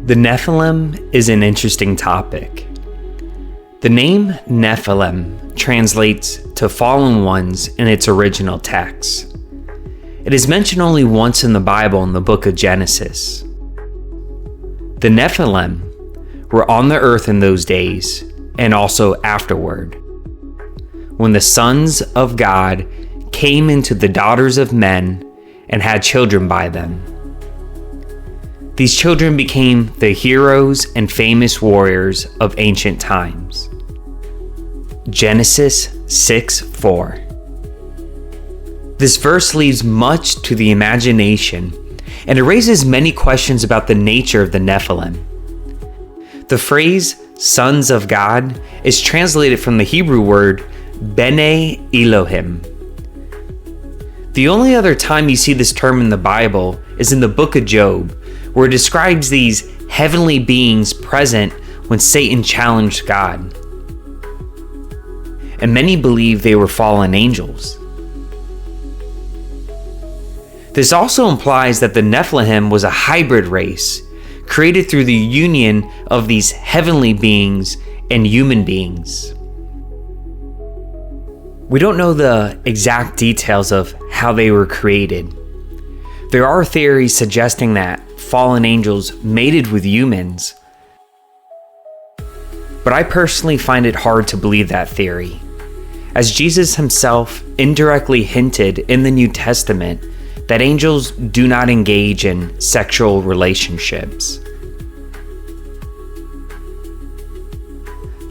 The Nephilim is an interesting topic. The name Nephilim translates to fallen ones in its original text. It is mentioned only once in the Bible in the book of Genesis. The Nephilim were on the earth in those days and also afterward, when the sons of God came into the daughters of men and had children by them. These children became the heroes and famous warriors of ancient times. Genesis 6:4. This verse leaves much to the imagination, and it raises many questions about the nature of the Nephilim. The phrase sons of God is translated from the Hebrew word Bene Elohim. The only other time you see this term in the Bible is in the book of Job, where it describes these heavenly beings present when Satan challenged God. And many believe they were fallen angels. This also implies that the Nephilim was a hybrid race, created through the union of these heavenly beings and human beings. We don't know the exact details of how they were created. There are theories suggesting that fallen angels mated with humans, but I personally find it hard to believe that theory, as Jesus himself indirectly hinted in the New Testament that angels do not engage in sexual relationships.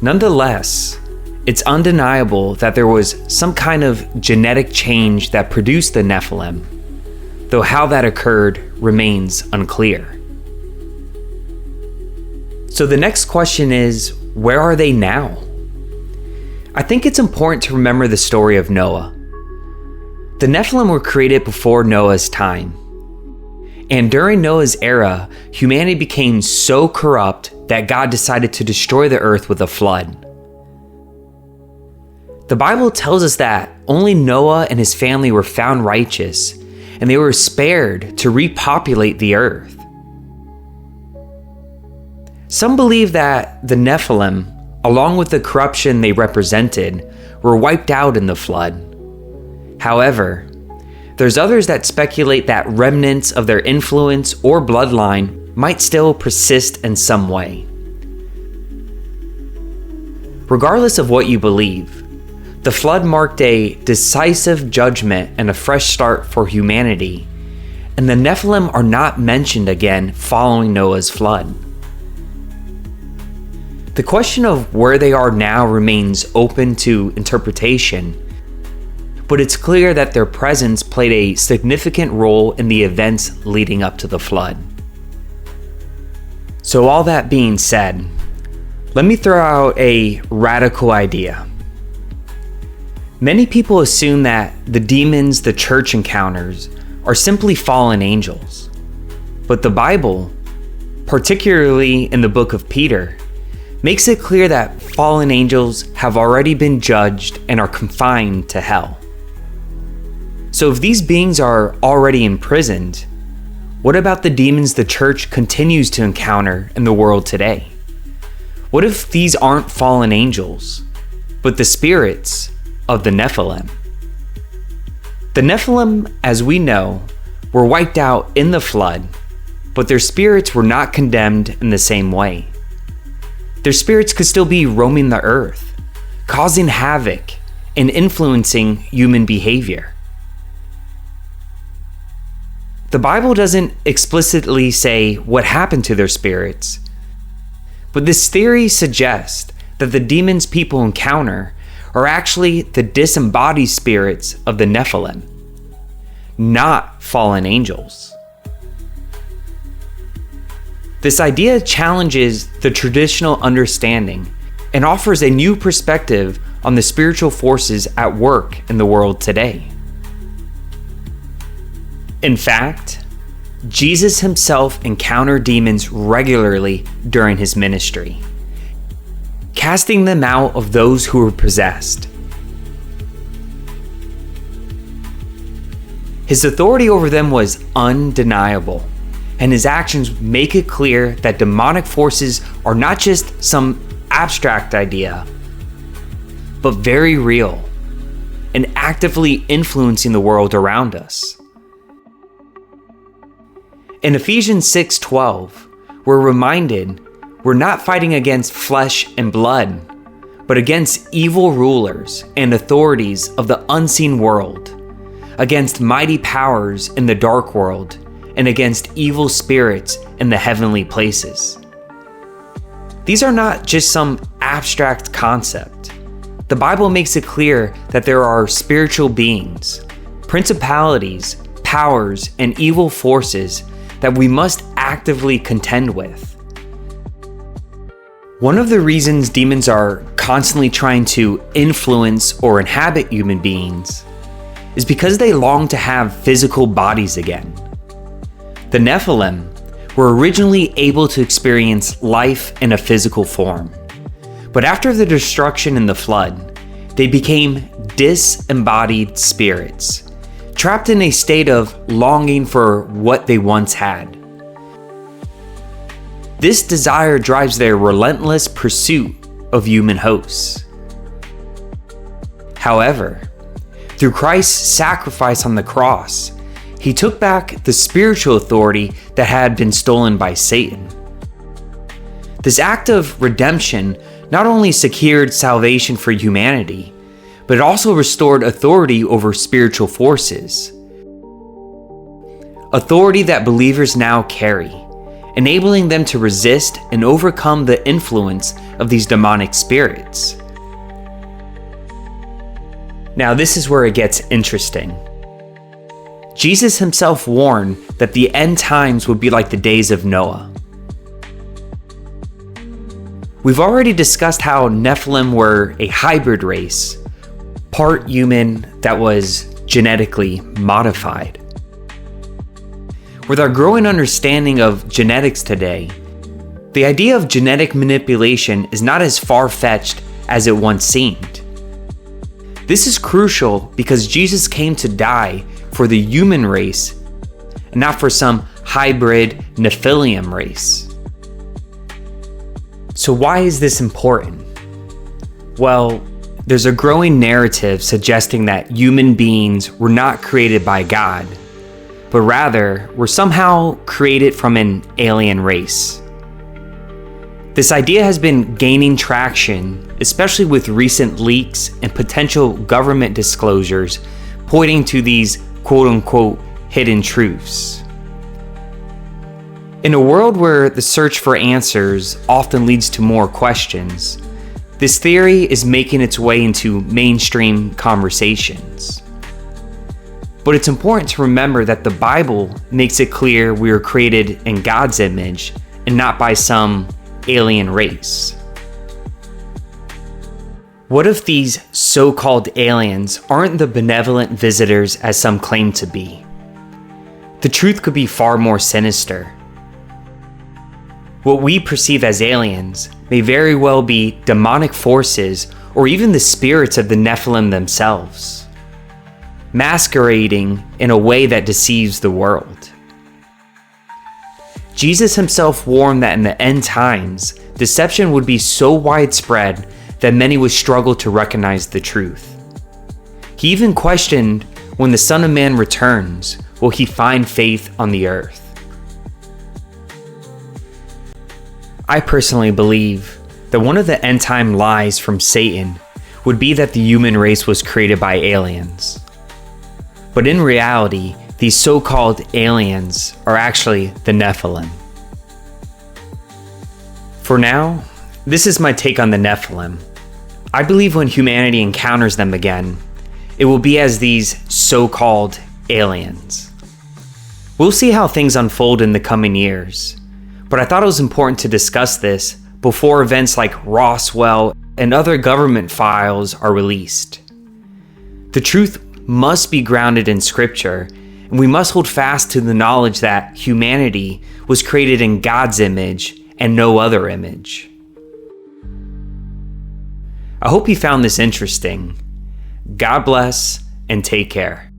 Nonetheless, it's undeniable that there was some kind of genetic change that produced the Nephilim, though how that occurred remains unclear. So the next question is, where are they now? I think it's important to remember the story of Noah. The Nephilim were created before Noah's time. And during Noah's era, humanity became so corrupt that God decided to destroy the earth with a flood. The Bible tells us that only Noah and his family were found righteous, and they were spared to repopulate the earth. Some believe that the Nephilim, along with the corruption they represented, were wiped out in the flood. However, there's others that speculate that remnants of their influence or bloodline might still persist in some way. Regardless of what you believe, the flood marked a decisive judgment and a fresh start for humanity, and the Nephilim are not mentioned again following Noah's flood. The question of where they are now remains open to interpretation, but it's clear that their presence played a significant role in the events leading up to the flood. So all that being said, let me throw out a radical idea. Many people assume that the demons the church encounters are simply fallen angels. But the Bible, particularly in the book of Peter, makes it clear that fallen angels have already been judged and are confined to hell. So if these beings are already imprisoned, what about the demons the church continues to encounter in the world today? What if these aren't fallen angels, but the spirits of the Nephilim? The Nephilim, as we know, were wiped out in the flood, but their spirits were not condemned in the same way. Their spirits could still be roaming the earth, causing havoc and influencing human behavior. The Bible doesn't explicitly say what happened to their spirits, but this theory suggests that the demons people encounter are actually the disembodied spirits of the Nephilim, not fallen angels. This idea challenges the traditional understanding and offers a new perspective on the spiritual forces at work in the world today. In fact, Jesus himself encountered demons regularly during his ministry, casting them out of those who were possessed. His authority over them was undeniable, and his actions make it clear that demonic forces are not just some abstract idea, but very real and actively influencing the world around us. In Ephesians 6:12, we're reminded we're not fighting against flesh and blood, but against evil rulers and authorities of the unseen world, against mighty powers in the dark world, and against evil spirits in the heavenly places. These are not just some abstract concept. The Bible makes it clear that there are spiritual beings, principalities, powers, and evil forces that we must actively contend with. One of the reasons demons are constantly trying to influence or inhabit human beings is because they long to have physical bodies again. The Nephilim were originally able to experience life in a physical form, but after the destruction in the flood, they became disembodied spirits, trapped in a state of longing for what they once had. This desire drives their relentless pursuit of human hosts. However, through Christ's sacrifice on the cross, he took back the spiritual authority that had been stolen by Satan. This act of redemption not only secured salvation for humanity, but it also restored authority over spiritual forces. Authority that believers now carry, enabling them to resist and overcome the influence of these demonic spirits. Now, this is where it gets interesting. Jesus himself warned that the end times would be like the days of Noah. We've already discussed how Nephilim were a hybrid race, part human that was genetically modified. With our growing understanding of genetics today, the idea of genetic manipulation is not as far-fetched as it once seemed. This is crucial because Jesus came to die for the human race and not for some hybrid Nephilim race. So why is this important? Well, there's a growing narrative suggesting that human beings were not created by God, but rather were somehow created from an alien race. This idea has been gaining traction, especially with recent leaks and potential government disclosures pointing to these quote-unquote hidden truths. In a world where the search for answers often leads to more questions, this theory is making its way into mainstream conversations. But it's important to remember that the Bible makes it clear we were created in God's image and not by some alien race. What if these so-called aliens aren't the benevolent visitors as some claim to be? The truth could be far more sinister. What we perceive as aliens may very well be demonic forces or even the spirits of the Nephilim themselves, masquerading in a way that deceives the world. Jesus himself warned that in the end times, deception would be so widespread that many would struggle to recognize the truth. He even questioned, when the Son of Man returns, will he find faith on the earth? I personally believe that one of the end time lies from Satan would be that the human race was created by aliens. But in reality, these so-called aliens are actually the Nephilim. For now, this is my take on the Nephilim. I believe when humanity encounters them again, it will be as these so-called aliens. We'll see how things unfold in the coming years, but I thought it was important to discuss this before events like Roswell and other government files are released. The truth must be grounded in Scripture, and we must hold fast to the knowledge that humanity was created in God's image and no other image. I hope you found this interesting. God bless and take care.